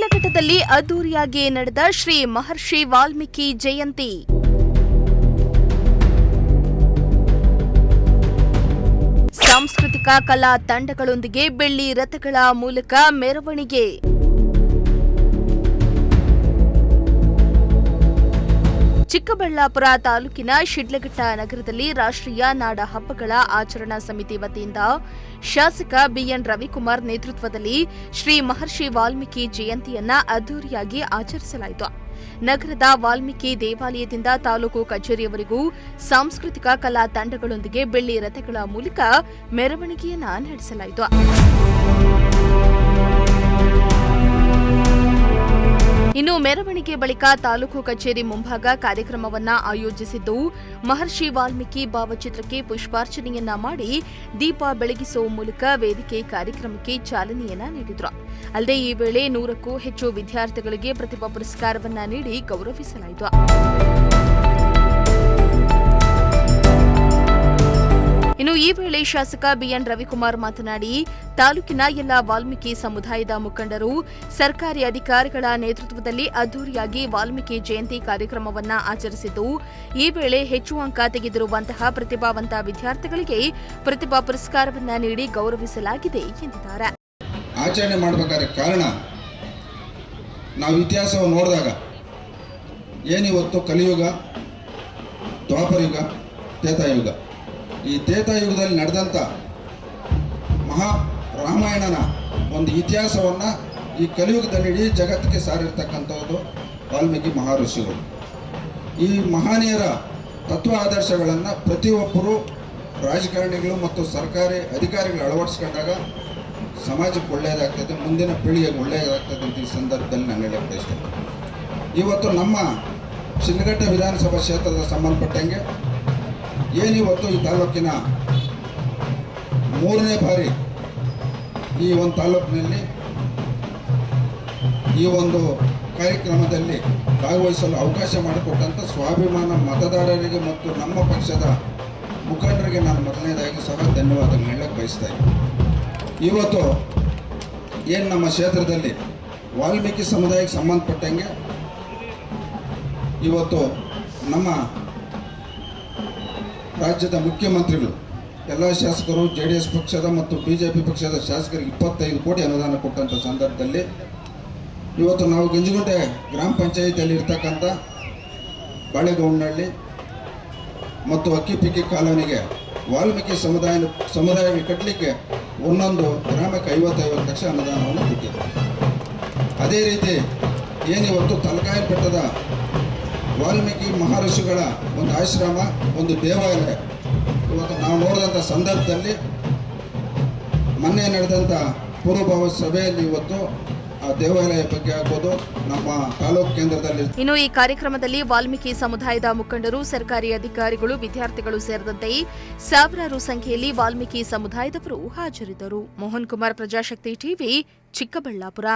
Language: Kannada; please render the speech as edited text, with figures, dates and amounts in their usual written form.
ಶಿಡ್ಲಘಟ್ಟದಲ್ಲಿ ಅದ್ದೂರಿಯಾಗಿ ನಡೆದ ಶ್ರೀ ಮಹರ್ಷಿ ವಾಲ್ಮೀಕಿ ಜಯಂತಿ. ಸಾಂಸ್ಕೃತಿಕ ಕಲಾ ತಂಡಗಳೊಂದಿಗೆ ಬೆಳ್ಳಿ ರಥಗಳ ಮೂಲಕ ಮೆರವಣಿಗೆ. ಚಿಕ್ಕಬಳ್ಳಾಪುರ ತಾಲೂಕಿನ ಶಿಡ್ಲಘಟ್ಟ ನಗರದಲ್ಲಿ ರಾಷ್ಟ್ರೀಯ ನಾಡ ಹಬ್ಬಗಳ ಆಚರಣಾ ಸಮಿತಿ ವತಿಯಿಂದ ಶಾಸಕ ಬಿಎನ್ ರವಿಕುಮಾರ್ ನೇತೃತ್ವದಲ್ಲಿ ಶ್ರೀ ಮಹರ್ಷಿ ವಾಲ್ಮೀಕಿ ಜಯಂತಿಯನ್ನ ಅದ್ದೂರಿಯಾಗಿ ಆಚರಿಸಲಾಯಿತು. ನಗರದ ವಾಲ್ಮೀಕಿ ದೇವಾಲಯದಿಂದ ತಾಲೂಕು ಕಚೇರಿಯವರೆಗೂ ಸಾಂಸ್ಕೃತಿಕ ಕಲಾ ತಂಡಗಳೊಂದಿಗೆ ಬೆಳ್ಳಿ ರಥಗಳ ಮೂಲಕ ಮೆರವಣಿಗೆಯನ್ನ ನಡೆಸಲಾಯಿತು. ಇನ್ನು ಮೆರವಣಿಗೆ ಬಳಿಕ ತಾಲೂಕು ಕಚೇರಿ ಮುಂಭಾಗ ಕಾರ್ಯಕ್ರಮವನ್ನ ಆಯೋಜಿಸಿದ್ದು, ಮಹರ್ಷಿ ವಾಲ್ಮೀಕಿ ಭಾವಚಿತ್ರಕ್ಕೆ ಪುಷ್ಪಾರ್ಚನೆಯನ್ನ ಮಾಡಿ ದೀಪ ಬೆಳಗಿಸುವ ಮೂಲಕ ವೇದಿಕೆ ಕಾರ್ಯಕ್ರಮಕ್ಕೆ ಚಾಲನೆಯನ್ನ ನೀಡಿದ್ರು. ಅಲ್ಲದೆ ಈ ವೇಳೆ 100ಕ್ಕೂ ಹೆಚ್ಚು ವಿದ್ಯಾರ್ಥಿಗಳಿಗೆ ಪ್ರತಿಭಾ ಪುರಸ್ಕಾರವನ್ನ ನೀಡಿ ಗೌರವಿಸಲಾಯಿತು. ಇನ್ನು ಈ ವೇಳೆ ಶಾಸಕ ಬಿಎನ್ ರವಿಕುಮಾರ್ ಮಾತನಾಡಿ, ತಾಲೂಕಿನ ಎಲ್ಲ ವಾಲ್ಮೀಕಿ ಸಮುದಾಯದ ಮುಖಂಡರು, ಸರ್ಕಾರಿ ಅಧಿಕಾರಿಗಳ ನೇತೃತ್ವದಲ್ಲಿ ಅದ್ದೂರಿಯಾಗಿ ವಾಲ್ಮೀಕಿ ಜಯಂತಿ ಕಾರ್ಯಕ್ರಮವನ್ನು ಆಚರಿಸಿದ್ದು, ಈ ವೇಳೆ ಹೆಚ್ಚು ಅಂಕ ತೆಗೆದಿರುವಂತಹ ಪ್ರತಿಭಾವಂತ ವಿದ್ಯಾರ್ಥಿಗಳಿಗೆ ಪ್ರತಿಭಾ ಪುರಸ್ಕಾರವನ್ನು ನೀಡಿ ಗೌರವಿಸಲಾಗಿದೆ ಎಂದಿದ್ದಾರೆ. ಆಚರಣೆ ಮಾಡಬೇಕಾದ ಕಾರಣ ನಾವು ಇತಿಹಾಸವನ್ನು ನೋಡಿದಾಗ ಏನಿವತ್ತು ಕಲಿಯುಗ, ದ್ವಾಪರಯುಗ, ತ್ರೇತಾಯುಗ, ಈ ತ್ರೇತಾಯುಗದಲ್ಲಿ ನಡೆದಂಥ ರಾಮಾಯಣನ ಒಂದು ಇತಿಹಾಸವನ್ನು ಈ ಕಲಿಯುಗದಲ್ಲಿ ಇಡೀ ಜಗತ್ತಿಗೆ ಸಾರಿರ್ತಕ್ಕಂಥದ್ದು ವಾಲ್ಮೀಕಿ ಮಹರ್ಷಿಗಳು. ಈ ಮಹನೀಯರ ತತ್ವ ಆದರ್ಶಗಳನ್ನು ಪ್ರತಿಯೊಬ್ಬರು ರಾಜಕಾರಣಿಗಳು ಮತ್ತು ಸರ್ಕಾರಿ ಅಧಿಕಾರಿಗಳು ಅಳವಡಿಸ್ಕೊಂಡಾಗ ಸಮಾಜಕ್ಕೆ ಒಳ್ಳೆಯದಾಗ್ತದೆ, ಮುಂದಿನ ಪೀಳಿಗೆಗೆ ಒಳ್ಳೆಯದಾಗ್ತದೆ ಅಂತ ಈ ಸಂದರ್ಭದಲ್ಲಿ ನಾನು ಹೇಳಕ್ಕೆ ಬಯಸ್ತೇನೆ. ಇವತ್ತು ನಮ್ಮ ಶಿಡ್ಲಘಟ್ಟ ವಿಧಾನಸಭಾ ಕ್ಷೇತ್ರದ ಸಂಬಂಧಪಟ್ಟಂಗೆ ಏನಿವತ್ತು ಈ ತಾಲೂಕಿನ 3ನೇ ಬಾರಿ ಈ ಒಂದು ತಾಲೂಕಿನಲ್ಲಿ ಈ ಒಂದು ಕಾರ್ಯಕ್ರಮದಲ್ಲಿ ಭಾಗವಹಿಸಲು ಅವಕಾಶ ಮಾಡಿಕೊಟ್ಟಂಥ ಸ್ವಾಭಿಮಾನ ಮತದಾರರಿಗೆ ಮತ್ತು ನಮ್ಮ ಪಕ್ಷದ ಮುಖಂಡರಿಗೆ ನಾನು ಮೊದಲನೇದಾಗಿ ಸಹ ಧನ್ಯವಾದಗಳು ಹೇಳಕ್ಕೆ ಬಯಸ್ತಾ ಇದ್ದೀನಿ. ಇವತ್ತು ಏನು ನಮ್ಮ ಕ್ಷೇತ್ರದಲ್ಲಿ ವಾಲ್ಮೀಕಿ ಸಮುದಾಯಕ್ಕೆ ಸಂಬಂಧಪಟ್ಟಂಗೆ ಇವತ್ತು ನಮ್ಮ ರಾಜ್ಯದ ಮುಖ್ಯಮಂತ್ರಿಗಳು, ಎಲ್ಲ ಶಾಸಕರು, JDS ಪಕ್ಷದ ಮತ್ತು BJP ಪಕ್ಷದ ಶಾಸಕರಿಗೆ 25 ಕೋಟಿ ಅನುದಾನ ಕೊಟ್ಟಂಥ ಸಂದರ್ಭದಲ್ಲಿ ಇವತ್ತು ನಾವು ಗಂಜಿಗುಂಟೆ ಗ್ರಾಮ ಪಂಚಾಯಿತಿಯಲ್ಲಿ ಇರ್ತಕ್ಕಂಥ ಬಾಳೆಗೌಡನಹಳ್ಳಿ ಮತ್ತು ಅಕ್ಕಿಪಿಕ್ಕಿ ಕಾಲೋನಿಗೆ ವಾಲ್ಮೀಕಿ ಸಮುದಾಯಗಳು ಕಟ್ಟಲಿಕ್ಕೆ ಒಂದೊಂದು ಗ್ರಾಮಕ್ಕೆ 50 ಲಕ್ಷ ಅನುದಾನವನ್ನು ಕೊಟ್ಟಿದೆ. ಅದೇ ರೀತಿ ಏನಿವತ್ತು ತಲಕಾಯಿ ಬೆಟ್ಟದ ವಾಲ್ಮೀಕಿ ಮಹರ್ಷಿಗಳ ಒಂದು ಆಶ್ರಮ, ಒಂದು ದೇವಾಲಯ ಇವತ್ತು ನಾವು ನೋಡಿದಂಥ ಸಂದರ್ಭದಲ್ಲಿ ಮೊನ್ನೆ ನಡೆದಂಥ ಪೂರ್ವಭಾವಿ ಸಭೆಯಲ್ಲಿ ಇವತ್ತು ಆ ದೇವಾಲಯ ಬಗ್ಗೆ ಆಗ್ಬೋದು ನಮ್ಮ ತಾಲೂಕು ಕೇಂದ್ರದಲ್ಲಿ. ಇನ್ನು ಈ ಕಾರ್ಯಕ್ರಮದಲ್ಲಿ ವಾಲ್ಮೀಕಿ ಸಮುದಾಯದ ಮುಖಂಡರು, ಸರ್ಕಾರಿ ಅಧಿಕಾರಿಗಳು, ವಿದ್ಯಾರ್ಥಿಗಳು ಸೇರಿದಂತೆ ಸಾವಿರಾರು ಸಂಖ್ಯೆಯಲ್ಲಿ ವಾಲ್ಮೀಕಿ ಸಮುದಾಯದವರು ಹಾಜರಿದ್ದರು. ಮೋಹನ್ ಕುಮಾರ್, ಪ್ರಜಾಶಕ್ತಿ ಟಿವಿ, ಚಿಕ್ಕಬಳ್ಳಾಪುರ.